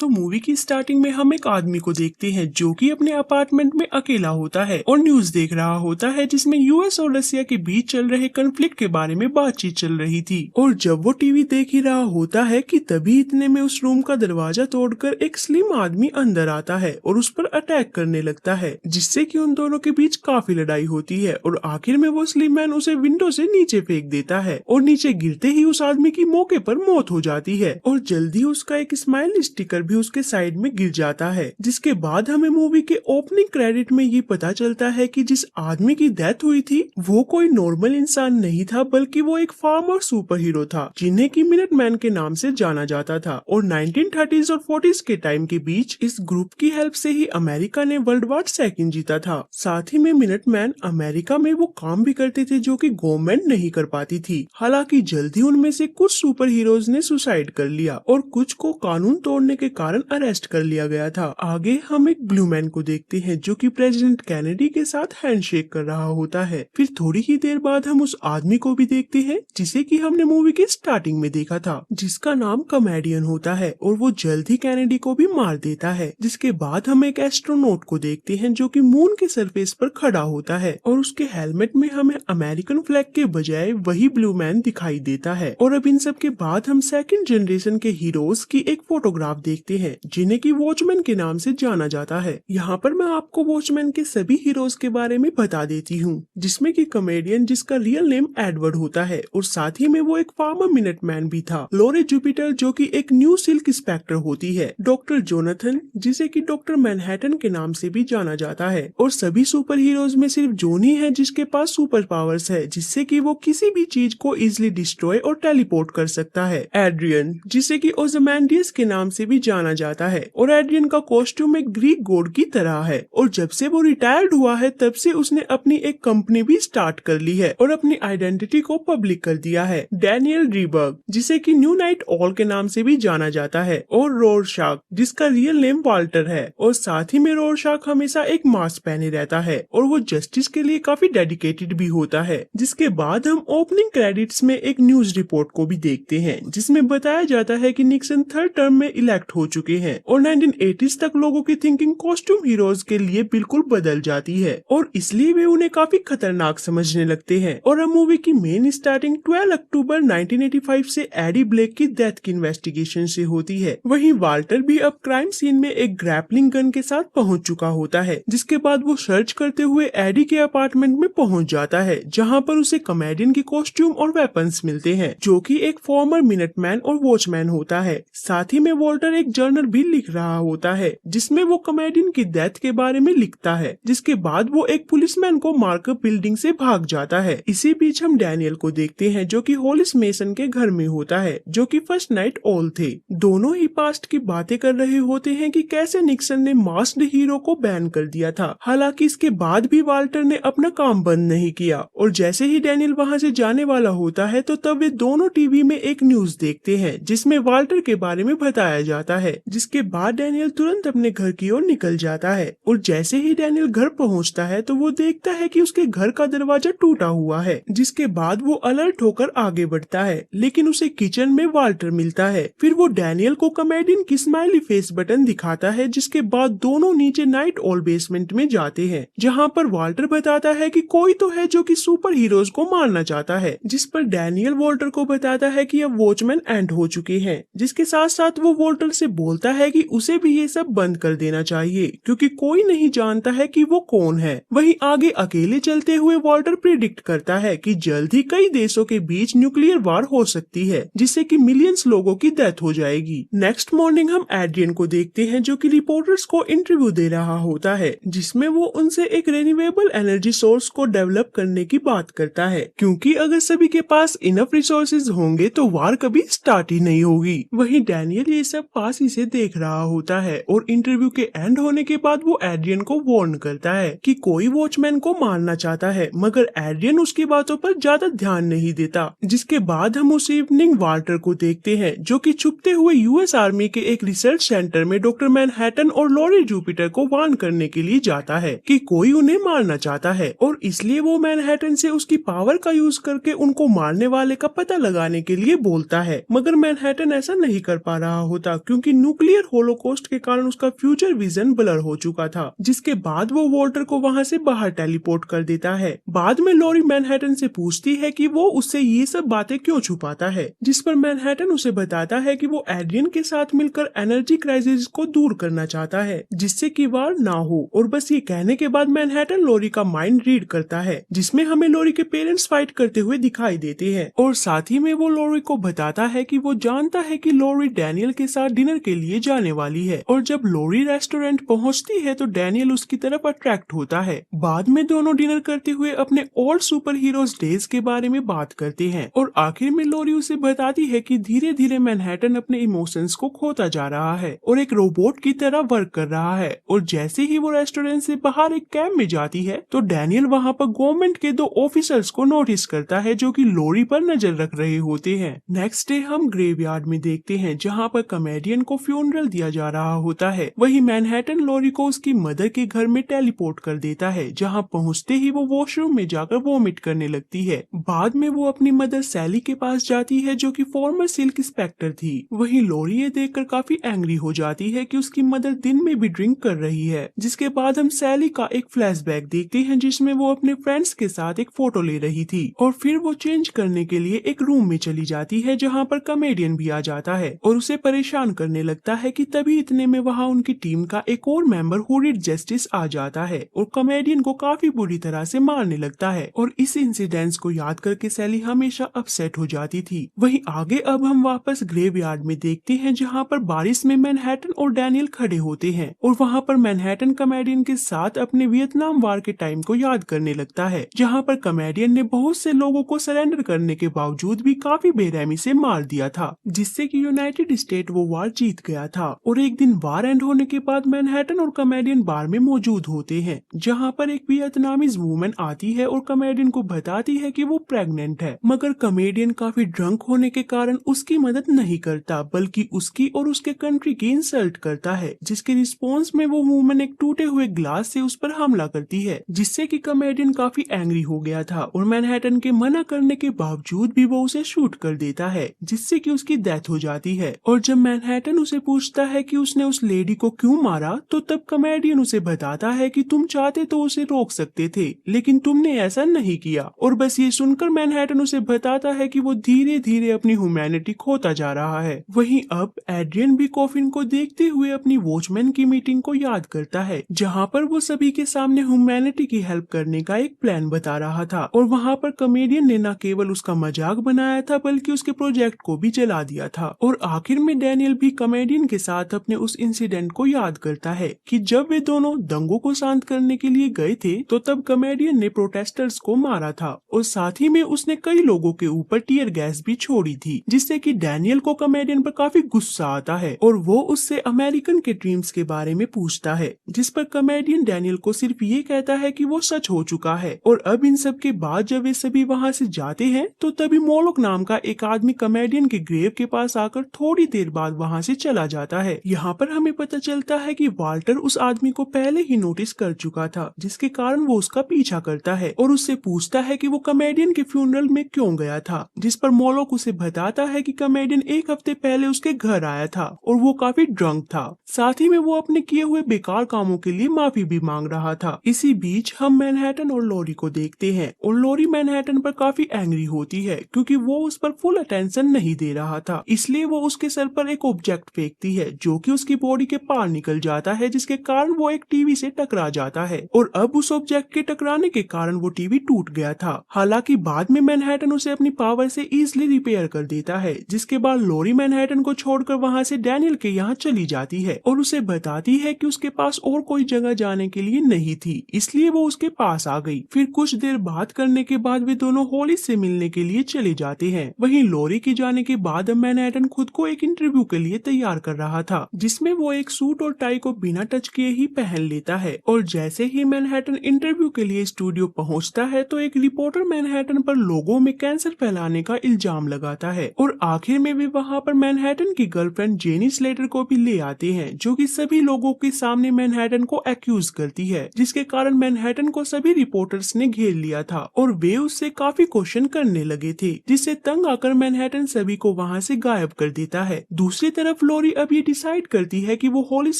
तो मूवी की स्टार्टिंग में हम एक आदमी को देखते हैं जो कि अपने अपार्टमेंट में अकेला होता है और न्यूज देख रहा होता है जिसमें यूएस और रसिया के बीच चल रहे कॉन्फ्लिक्ट के बारे में बातचीत चल रही थी। और जब वो टीवी देख ही रहा होता है कि तभी इतने में उस रूम का दरवाजा तोड़कर एक स्लिम आदमी अंदर आता है और उस पर अटैक करने लगता है, जिससे कि उन दोनों के बीच काफी लड़ाई होती है और आखिर में वो स्लिम मैन उसे विंडो से नीचे फेंक देता है और नीचे गिरते ही उस आदमी की मौके पर मौत हो जाती है और जल्दी उसका एक स्माइल स्टिकर भी उसके साइड में गिर जाता है। जिसके बाद हमें मूवी के ओपनिंग क्रेडिट में ये पता चलता है कि जिस आदमी की डेथ हुई थी वो कोई नॉर्मल इंसान नहीं था, बल्कि वो एक फार्मर सुपर हीरो था जिन्हें की मिनट मैन के नाम से जाना जाता था। और 1930s और 40s के टाइम के बीच इस ग्रुप की हेल्प से ही अमेरिका ने वर्ल्ड वॉर सेकंड जीता था। साथ ही में मिनट मैन अमेरिका में वो काम भी करते थे जो कि गवर्नमेंट नहीं कर पाती थी। हालांकि जल्दी उनमें से कुछ सुपर हीरोज ने सुसाइड कर लिया और कुछ को कानून तोड़ने के कारण अरेस्ट कर लिया गया था। आगे हम एक ब्लू मैन को देखते हैं जो कि प्रेसिडेंट कैनेडी के साथ हैंडशेक कर रहा होता है। फिर थोड़ी ही देर बाद हम उस आदमी को भी देखते हैं जिसे कि हमने मूवी के स्टार्टिंग में देखा था, जिसका नाम कॉमेडियन होता है और वो जल्द ही कैनेडी को भी मार देता है। जिसके बाद हम एक एस्ट्रोनॉट को देखते हैं जो कि मून के सरफेस पर खड़ा होता है और उसके हेलमेट में हमें अमेरिकन फ्लैग के बजाय वही ब्लू मैन दिखाई देता है। और अब इन सब के बाद हम सेकंड जनरेशन के हीरोज की एक फोटोग्राफ देखते हैं जिन्हें की वॉचमैन के नाम से जाना जाता है। यहाँ पर मैं आपको वॉचमैन के सभी हीरोज के बारे में बता देती हूँ, जिसमें कि कॉमेडियन जिसका रियल नेम एडवर्ड होता है और साथ ही में वो एक फार्मर मिनट मैन भी था, लोरे जुपिटर जो कि एक न्यू सिल्क इंस्पेक्टर होती है, डॉक्टर जोनाथन जिसे कि डॉक्टर मैनहट्टन के नाम से भी जाना जाता है। और सभी सुपर हीरोज में सिर्फ जॉन ही है जिसके पास सुपर पावर्स है, जिससे कि वो किसी भी चीज को इजिली डिस्ट्रॉय और टेलीपोर्ट कर सकता है। एड्रियन जिसे कि ओज़मांडियस के नाम से भी जाना जाता है और एड्रियन का कॉस्ट्यूम एक ग्रीक गॉड की तरह है और जब से वो रिटायर्ड हुआ है तब से उसने अपनी एक कंपनी भी स्टार्ट कर ली है और अपनी आइडेंटिटी को पब्लिक कर दिया है। डैनियल रीबर्ग जिसे कि न्यू नाइट ऑल के नाम से भी जाना जाता है और रोरशाक जिसका रियल नेम वाल्टर है और साथ ही में रोरशाक हमेशा एक मास्क पहने रहता है और वो जस्टिस के लिए काफी डेडिकेटेड भी होता है। जिसके बाद हम ओपनिंग क्रेडिट्स में एक न्यूज रिपोर्ट को भी देखते हैं जिसमें बताया जाता है कि निक्सन थर्ड टर्म में इलेक्ट हो चुके हैं और 1980s तक लोगों की थिंकिंग कॉस्ट्यूम हीरोज के लिए बिल्कुल बदल जाती है और इसलिए वे उन्हें काफी खतरनाक समझने लगते हैं। और अब मूवी की मेन स्टार्टिंग 12 अक्टूबर 1985 से एडी ब्लेक की डेथ की इन्वेस्टिगेशन से होती है। वहीं वाल्टर भी अब क्राइम सीन में एक ग्रैपलिंग गन के साथ पहुंच चुका होता है, जिसके बाद वो सर्च करते हुए एडी के अपार्टमेंट में पहुंच जाता है जहां पर उसे कॉमेडियन की कॉस्ट्यूम और वेपन्स मिलते हैं जो कि एक फॉर्मर मिनटमैन और वॉचमैन होता है। साथ ही में वॉल्टर एक जर्नल भी लिख रहा होता है जिसमें वो कॉमेडियन की डेथ के बारे में लिखता है। जिसके बाद वो एक पुलिसमैन को मारकर बिल्डिंग से भाग जाता है। इसी बीच हम डैनियल को देखते हैं जो कि होलिस मेसन के घर में होता है जो कि फर्स्ट नाइट ऑल थे। दोनों ही पास्ट की बातें कर रहे होते हैं कि कैसे निक्सन ने मास्क्ड हीरो को बैन कर दिया था। हालांकि इसके बाद भी वाल्टर ने अपना काम बंद नहीं किया और जैसे ही डैनियल वहां से जाने वाला होता है तो तब वे दोनों टीवी में एक न्यूज देखते हैं जिसमें वाल्टर के बारे में बताया जाता है। जिसके बाद डैनियल तुरंत अपने घर की ओर निकल जाता है और जैसे ही डैनियल घर पहुंचता है तो वो देखता है कि उसके घर का दरवाजा टूटा हुआ है। जिसके बाद वो अलर्ट होकर आगे बढ़ता है लेकिन उसे किचन में वाल्टर मिलता है। फिर वो डैनियल को कॉमेडियन की स्माइली फेस बटन दिखाता है, जिसके बाद दोनों नीचे नाइट ऑल बेसमेंट में जाते हैं जहाँ पर वाल्टर बताता है कि कोई तो है जो कि सुपर हीरोज को मारना चाहता है। जिस पर डैनियल वॉल्टर को बताता है कि अब वॉचमैन एंड हो चुके हैं। जिसके साथ साथ वो वॉल्टर से बोलता है कि उसे भी ये सब बंद कर देना चाहिए क्योंकि कोई नहीं जानता है कि वो कौन है। वहीं आगे अकेले चलते हुए वॉल्टर प्रिडिक्ट करता है कि जल्द ही कई देशों के बीच न्यूक्लियर वार हो सकती है जिससे कि मिलियंस लोगों की डेथ हो जाएगी। नेक्स्ट मॉर्निंग हम एड्रियन को देखते हैं जो कि रिपोर्टर्स को इंटरव्यू दे रहा होता है जिसमें वो उनसे एक रिन्यूएबल एनर्जी सोर्स को डेवलप करने की बात करता है क्योंकि अगर सभी के पास इनफ रिसोर्सेज होंगे तो वार कभी स्टार्ट ही नहीं होगी। वहीं डैनियल ये सब पास ही से देख रहा होता है और इंटरव्यू के एंड होने के बाद वो एड्रियन को वार्न करता है कि कोई वॉचमैन को मारना चाहता है, मगर एड्रियन उसकी बातों पर ज्यादा ध्यान नहीं देता। जिसके बाद हम उस इवनिंग वाल्टर को देखते हैं जो कि छुपते हुए यूएस आर्मी के एक रिसर्च सेंटर में डॉक्टर मैनहट्टन और लॉरी जुपिटर को वार्न करने के लिए जाता है कि कोई उन्हें मारना चाहता है और इसलिए वो मैनहट्टन से उसकी पावर का यूज करके उनको मारने वाले का पता लगाने के लिए बोलता है। मगर मैनहट्टन ऐसा नहीं कर पा रहा होता क्योंकि क्योंकि न्यूक्लियर होलोकॉस्ट के कारण उसका फ्यूचर विजन ब्लर हो चुका था, जिसके बाद वो वॉल्टर को वहाँ से बाहर टेलीपोर्ट कर देता है। बाद में लॉरी मैनहट्टन से पूछती है कि वो उससे ये सब बातें क्यों छुपाता है, जिस पर मैनहट्टन उसे बताता है कि वो एड्रियन के साथ मिलकर एनर्जी क्राइसिस को दूर करना चाहता है, जिससे कि वार ना हो। और बस ये कहने के बाद मैनहट्टन लॉरी का माइंड रीड करता है, जिसमें हमें लॉरी के पेरेंट्स फाइट करते हुए दिखाई देते हैं। और साथ ही में वो लॉरी को बताता है कि वो जानता है कि लॉरी डैनियल के साथ डिनर के लिए जाने वाली है। और जब लॉरी रेस्टोरेंट पहुंचती है तो डैनियल उसकी तरफ अट्रैक्ट होता है। बाद में दोनों डिनर करते हुए अपने ओल्ड सुपर हीरोज डेज के बारे में बात करते हैं। और आखिर में लॉरी उसे बताती है कि धीरे धीरे मैनहट्टन अपने इमोशंस को खोता जा रहा है और एक रोबोट की तरह वर्क कर रहा है। और जैसे ही वो रेस्टोरेंट से बाहर एक कैब में जाती है तो डैनियल वहाँ पर गवर्नमेंट के 2 ऑफिसर्स को नोटिस करता है जो कि लॉरी पर नजर रख रहे होते हैं। नेक्स्ट डे हम ग्रेवयार्ड में देखते हैं जहाँ पर कॉमेडियन को फ्यूनरल दिया जा रहा होता है। वही मैनहट्टन लॉरी को उसकी मदर के घर में टेलीपोर्ट कर देता है, जहाँ पहुँचते ही वो वॉशरूम में जाकर वॉमिट करने लगती है। बाद में वो अपनी मदर सैली के पास जाती है जो कि फॉर्मर सिल्क इंस्पेक्टर थी। वहीं लॉरी ये देखकर काफी एंग्री हो जाती है कि उसकी मदर दिन में भी ड्रिंक कर रही है। जिसके बाद हम सैली का एक फ्लैशबैक देखते हैं जिसमें वो अपने फ्रेंड्स के साथ एक फोटो ले रही थी। और फिर वो चेंज करने के लिए एक रूम में चली जाती है जहाँ पर कॉमेडियन भी आ जाता है और उसे परेशान करने लगता है कि तभी इतने में वहाँ उनकी टीम का एक और मेंबर हुरिड जस्टिस आ जाता है और कॉमेडियन को काफी बुरी तरह से मारने लगता है। और इस इंसिडेंट्स को याद करके सैली हमेशा अपसेट हो जाती थी। वहीं आगे अब हम वापस ग्रेवयार्ड में देखते हैं जहाँ पर बारिश में मैनहट्टन और डैनियल खड़े होते हैं और वहाँ पर मैनहट्टन कॉमेडियन के साथ अपने वियतनाम वार के टाइम को याद करने लगता है, जहाँ पर कॉमेडियन ने बहुत से लोगों को सरेंडर करने के बावजूद भी काफी बेरहमी से मार दिया था, जिससे कि यूनाइटेड स्टेट वो वार जीत गया था। और एक दिन वार एंड होने के बाद मैनहट्टन और कॉमेडियन बार में मौजूद होते हैं जहाँ पर एक वियतनामीज वुमेन आती है और कॉमेडियन को बताती है कि वो प्रेग्नेंट है, मगर कॉमेडियन काफी ड्रंक होने के कारण उसकी मदद नहीं करता बल्कि उसकी और उसके कंट्री की इंसल्ट करता है, जिसके रिस्पॉन्स में वो वुमेन एक टूटे हुए ग्लास से उस पर हमला करती है, जिससे कि कॉमेडियन काफी एंग्री हो गया था और मैनहट्टन के मना करने के बावजूद भी वो उसे शूट कर देता है, जिससे कि उसकी डेथ हो जाती है। और जब मैनहट्टन उसे पूछता है कि उसने उस लेडी को क्यों मारा तो तब कॉमेडियन उसे बताता है कि तुम चाहते तो उसे रोक सकते थे लेकिन तुमने ऐसा नहीं किया। और बस ये सुनकर मैनहट्टन उसे बताता है कि वो धीरे धीरे अपनी ह्यूमैनिटी खोता जा रहा है। वहीं अब एड्रियन भी कॉफिन को देखते हुए अपनी वॉचमैन की मीटिंग को याद करता है जहाँ पर वो सभी के सामने ह्यूमैनिटी की हेल्प करने का एक प्लान बता रहा था। और वहाँ पर कॉमेडियन ने न केवल उसका मजाक बनाया था बल्कि उसके प्रोजेक्ट को भी जला दिया था। और आखिर में डैनियल भी कॉमेडियन के साथ अपने उस इंसिडेंट को याद करता है कि जब वे दोनों दंगों को शांत करने के लिए गए थे तो तब कॉमेडियन ने प्रोटेस्टर्स को मारा था और साथ ही में उसने कई लोगों के ऊपर टीयर गैस भी छोड़ी थी, जिससे कि डैनियल को कॉमेडियन पर काफी गुस्सा आता है और वो उससे अमेरिकन के ड्रीम्स के बारे में पूछता है, जिस पर कॉमेडियन डैनियल को सिर्फ ये कहता है कि वो सच हो चुका है। और अब इन सब के बाद जब वे सभी वहाँ से जाते हैं तो तभी मोलोक नाम का एक आदमी कॉमेडियन के ग्रेव के पास आकर थोड़ी देर बाद वहाँ से चला जाता है। यहाँ पर हमें पता चलता है कि वाल्टर उस आदमी को पहले ही नोटिस कर चुका था, जिसके कारण वो उसका पीछा करता है और उससे पूछता है कि वो कॉमेडियन के फ्यूनरल में क्यों गया था, जिस पर मोलोक उसे बताता है कि कॉमेडियन एक हफ्ते पहले उसके घर आया था और वो काफी ड्रंक था, साथ ही में वो अपने किए हुए बेकार कामों के लिए माफी भी मांग रहा था। इसी बीच हम मैनहट्टन और लॉरी को देखते हैं और लॉरी मैनहट्टन पर काफी एंग्री होती है क्योंकि वो उस पर फुल अटेंशन नहीं दे रहा था, इसलिए वो उसके सर पर एक ऑब्जेक्ट फेंकती है जो कि उसकी बॉडी के पार निकल जाता है, जिसके कारण वो एक टीवी से टकरा जाता है। और अब उस ऑब्जेक्ट के टकराने के कारण वो टीवी टूट गया था। हालांकि बाद में मैनहट्टन उसे अपनी पावर से इजीली रिपेयर कर देता है, जिसके बाद लॉरी मैनहट्टन को छोड़कर वहाँ से डैनियल के यहाँ चली जाती है और उसे बताती है कि उसके पास और कोई जगह जाने के लिए नहीं थी, इसलिए वो उसके पास आ गई। फिर कुछ देर बात करने के बाद वे दोनों होली से मिलने के लिए चले जाते हैं। वहीं लॉरी के जाने के बाद मैनहट्टन खुद को एक इंटरव्यू के लिए तैयार कर रहा था, जिसमें वो एक सूट और टाई को बिना टच किए ही पहन लेता है। और जैसे ही मैनहट्टन इंटरव्यू के लिए स्टूडियो पहुंचता है तो एक रिपोर्टर मैनहट्टन पर लोगों में कैंसर फैलाने का इल्जाम लगाता है और आखिर में भी वहाँ पर मैनहट्टन की गर्लफ्रेंड जेनी स्लेटर को भी ले आते हैं, जो कि सभी लोगों के सामने मैनहट्टन को एक्यूज करती है, जिसके कारण मैनहट्टन को सभी रिपोर्टर्स ने घेर लिया था और वे उससे काफी क्वेश्चन करने लगे थे, जिससे तंग आकर मैनहट्टन सभी को वहाँ से गायब कर देता है। दूसरी तरफ तरफ लोरी अब ये डिसाइड करती है कि वो होलिस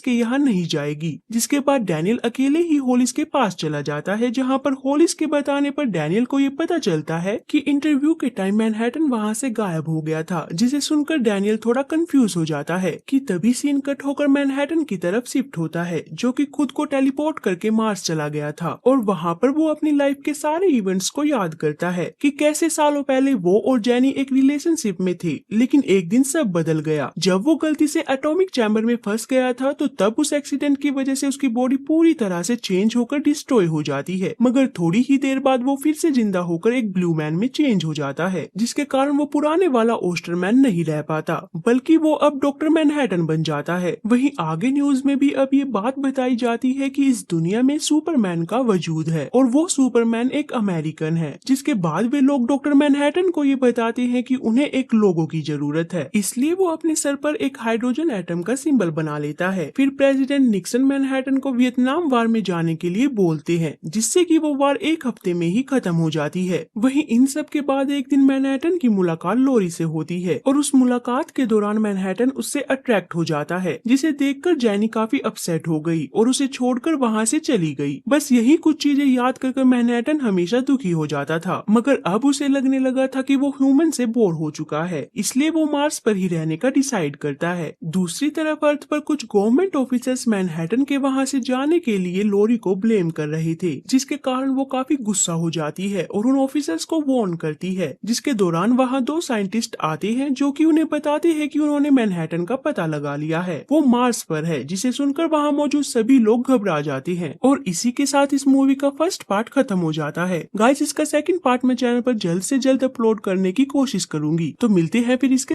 के यहाँ नहीं जाएगी, जिसके बाद डैनियल अकेले ही होलिस के पास चला जाता है, जहाँ पर होलिस के बताने पर डैनियल को ये पता चलता है कि इंटरव्यू के टाइम मैनहट्टन वहाँ से गायब हो गया था, जिसे सुनकर डैनियल थोड़ा कंफ्यूज हो जाता है कि तभी सीन कट होकर मैनहट्टन की तरफ शिफ्ट होता है, जो कि खुद को टेलीपोर्ट करके मार्स चला गया था और वहाँ पर वो अपनी लाइफ के सारे इवेंट्स को याद करता है कि कैसे सालों पहले वो और जेनी एक रिलेशनशिप में थे, लेकिन एक दिन सब बदल गया जब वो गलती से एटॉमिक चैम्बर में फंस गया था। तो तब उस एक्सीडेंट की वजह से उसकी बॉडी पूरी तरह से चेंज होकर डिस्ट्रॉय हो जाती है, मगर थोड़ी ही देर बाद वो फिर से जिंदा होकर एक ब्लू मैन में चेंज हो जाता है, जिसके कारण वो पुराने वाला ओस्टरमैन नहीं रह पाता, बल्कि वो अब डॉक्टर मैनहट्टन बन जाता है। वहीं आगे न्यूज में भी अब ये बात बताई जाती है कि इस दुनिया में सुपरमैन का वजूद है और वो सुपरमैन एक अमेरिकन है, जिसके बाद वे लोग डॉक्टर मैनहट्टन को ये बताते हैं कि उन्हें एक लोगो की जरूरत है, इसलिए वो अपने सर पर एक हाइड्रोजन एटम का सिंबल बना लेता है। फिर प्रेसिडेंट निक्सन मैनहट्टन को वियतनाम वार में जाने के लिए बोलते हैं, जिससे कि वो वार एक हफ्ते में ही खत्म हो जाती है। वहीं इन सब के बाद एक दिन मैनहट्टन की मुलाकात लोरी से होती है और उस मुलाकात के दौरान मैनहट्टन उससे अट्रैक्ट हो जाता है, जिसे देखकर जेनी काफी अपसेट हो गई और उसे छोड़कर वहाँ से चली गई। बस यही कुछ चीजें याद कर मैनहट्टन हमेशा दुखी हो जाता था, मगर अब उसे लगने लगा था कि वो ह्यूमन से बोर हो चुका है, इसलिए वो मार्स पर ही रहने का डिसाइड करता है। दूसरी तरफ अर्थ पर कुछ गवर्नमेंट ऑफिसर्स मैनहट्टन के वहाँ से जाने के लिए लोरी को ब्लेम कर रहे थे, जिसके कारण वो काफी गुस्सा हो जाती है और उन ऑफिसर्स को वार्न करती है, जिसके दौरान वहाँ दो साइंटिस्ट आते हैं जो कि उन्हें बताते हैं कि उन्होंने मैनहट्टन का पता लगा लिया है, वो मार्स पर है, जिसे सुनकर वहाँ मौजूद सभी लोग घबरा जाते हैं। और इसी के साथ इस मूवी का फर्स्ट पार्ट खत्म हो जाता है। गाइस, इसका सेकंड पार्ट मैं चैनल पर जल्द से जल्द अपलोड करने की कोशिश करूंगी, तो मिलते हैं फिर इसके